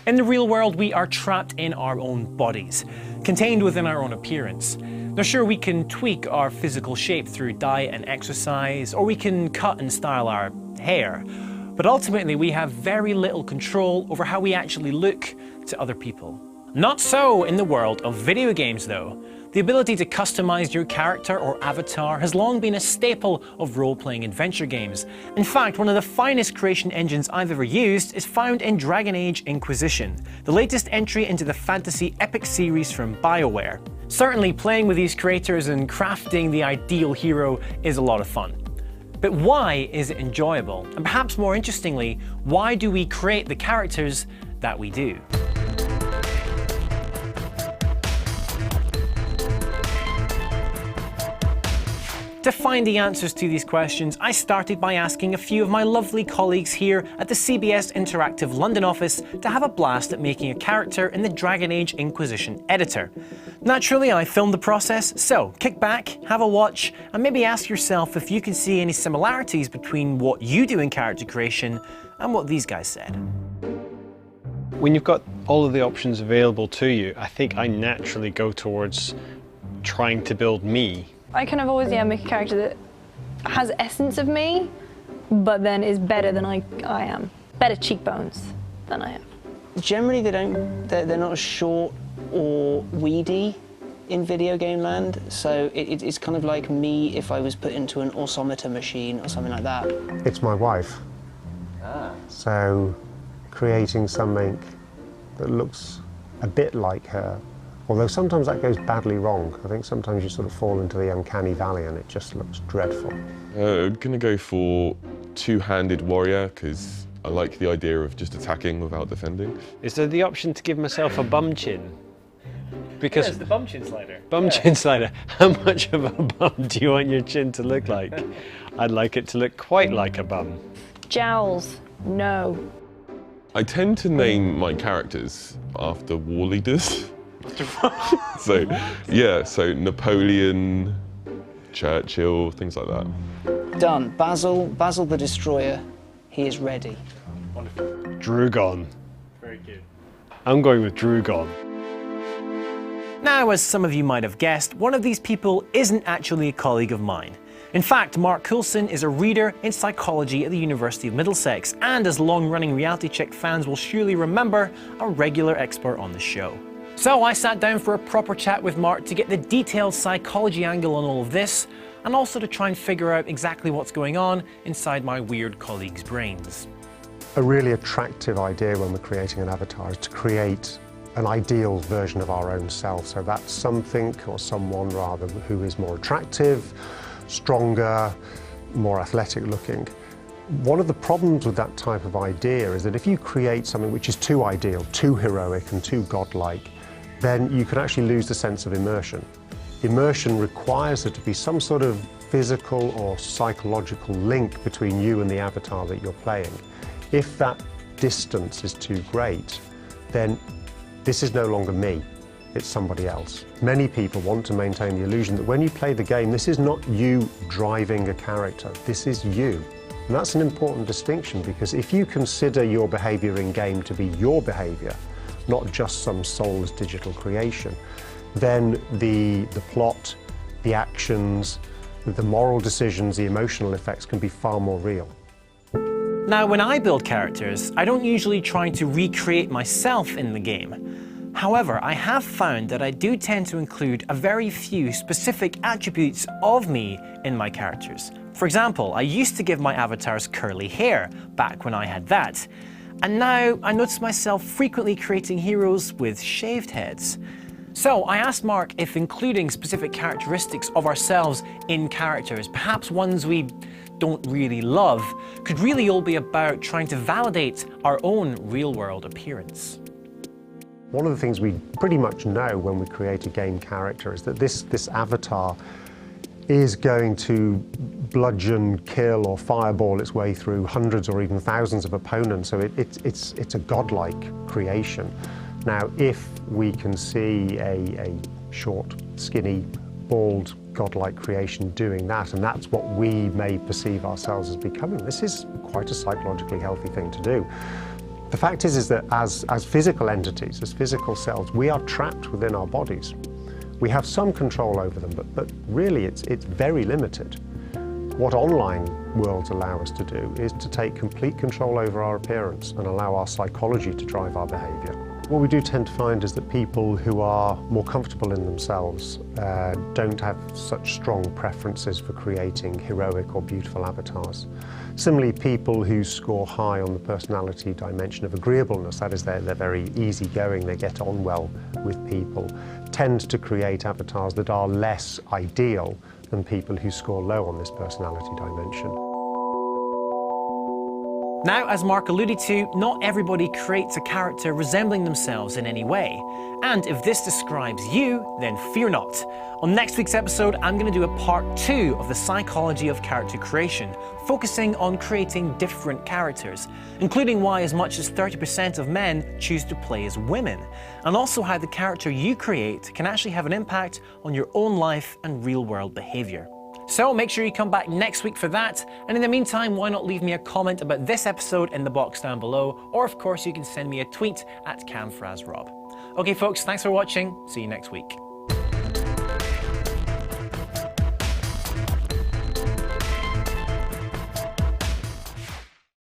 In the real world, we are trapped in our own bodies, contained within our own appearance. Now sure, we can tweak our physical shape through diet and exercise, or we can cut and style our hair, but ultimately we have very little control over how we actually look to other people. Not so in the world of video games though. The ability to customize your character or avatar has long been a staple of role-playing adventure games. In fact, one of the finest creation engines I've ever used is found in Dragon Age Inquisition, the latest entry into the fantasy epic series from BioWare. Certainly, playing with these creators and crafting the ideal hero is a lot of fun. But why is it enjoyable? And perhaps more interestingly, why do we create the characters that we do? To find the answers to these questions, I started by asking a few of my lovely colleagues here at the CBS Interactive London office to have a blast at making a character in the Dragon Age Inquisition editor. Naturally, I filmed the process, so kick back, have a watch, and maybe ask yourself if you can see any similarities between what you do in character creation and what these guys said. When you've got all of the options available to you, I think I naturally go towards trying to build me. I kind of always make a character that has essence of me, but then is better than I am. Better cheekbones than I have. Generally, they're not short or weedy in video game land, so it's kind of like me if I was put into an Ausometer machine or something like that. It's my wife. So creating something that looks a bit like her, although sometimes that goes badly wrong. I think sometimes you sort of fall into the uncanny valley and it just looks dreadful. I'm gonna go for two-handed warrior, because I like the idea of just attacking without defending. Is there the option to give myself a bum chin? Because Yes, the bum chin slider. Bum chin slider. How much of a bum do you want your chin to look like? I'd like it to look quite like a bum. Jowls, no. I tend to name my characters after war leaders. So Napoleon, Churchill, things like that. Done. Basil the Destroyer, he is ready. Wonderful. Drugon. Very good. I'm going with Drugon. Now, as some of you might have guessed, one of these people isn't actually a colleague of mine. In fact, Mark Coulson is a reader in psychology at the University of Middlesex, and as long-running Reality Check fans will surely remember, a regular expert on the show. So I sat down for a proper chat with Mark to get the detailed psychology angle on all of this, and also to try and figure out exactly what's going on inside my weird colleagues' brains. A really attractive idea when we're creating an avatar is to create an ideal version of our own self. So that's something, or someone rather, who is more attractive, stronger, more athletic looking. One of the problems with that type of idea is that if you create something which is too ideal, too heroic and too godlike, then you can actually lose the sense of immersion. Immersion requires there to be some sort of physical or psychological link between you and the avatar that you're playing. If that distance is too great, then this is no longer me, it's somebody else. Many people want to maintain the illusion that when you play the game, this is not you driving a character, this is you. And that's an important distinction, because if you consider your behavior in game to be your behavior, not just some soulless digital creation, then the plot, the actions, the moral decisions, the emotional effects can be far more real. Now, when I build characters, I don't usually try to recreate myself in the game. However, I have found that I do tend to include a very few specific attributes of me in my characters. For example, I used to give my avatars curly hair back when I had that. And now I notice myself frequently creating heroes with shaved heads. So I asked Mark if including specific characteristics of ourselves in characters, perhaps ones we don't really love, could really all be about trying to validate our own real-world appearance. One of the things we pretty much know when we create a game character is that this avatar is going to bludgeon, kill, or fireball its way through hundreds or even thousands of opponents. So it's a godlike creation. Now, if we can see a short, skinny, bald, godlike creation doing that, and that's what we may perceive ourselves as becoming, this is quite a psychologically healthy thing to do. The fact is that as physical entities, as physical selves, we are trapped within our bodies. We have some control over them, but really it's very limited. What online worlds allow us to do is to take complete control over our appearance and allow our psychology to drive our behaviour. What we do tend to find is that people who are more comfortable in themselves don't have such strong preferences for creating heroic or beautiful avatars. Similarly, people who score high on the personality dimension of agreeableness, that is, they're very easygoing, they get on well with people, tend to create avatars that are less ideal than people who score low on this personality dimension. Now, as Mark alluded to, not everybody creates a character resembling themselves in any way. And if this describes you, then fear not. On next week's episode, I'm going to do a part 2 of the psychology of character creation, focusing on creating different characters, including why as much as 30% of men choose to play as women, and also how the character you create can actually have an impact on your own life and real-world behaviour. So make sure you come back next week for that, and in the meantime, why not leave me a comment about this episode in the box down below, or of course you can send me a tweet at @CamFrazRob. Okay folks, thanks for watching, see you next week.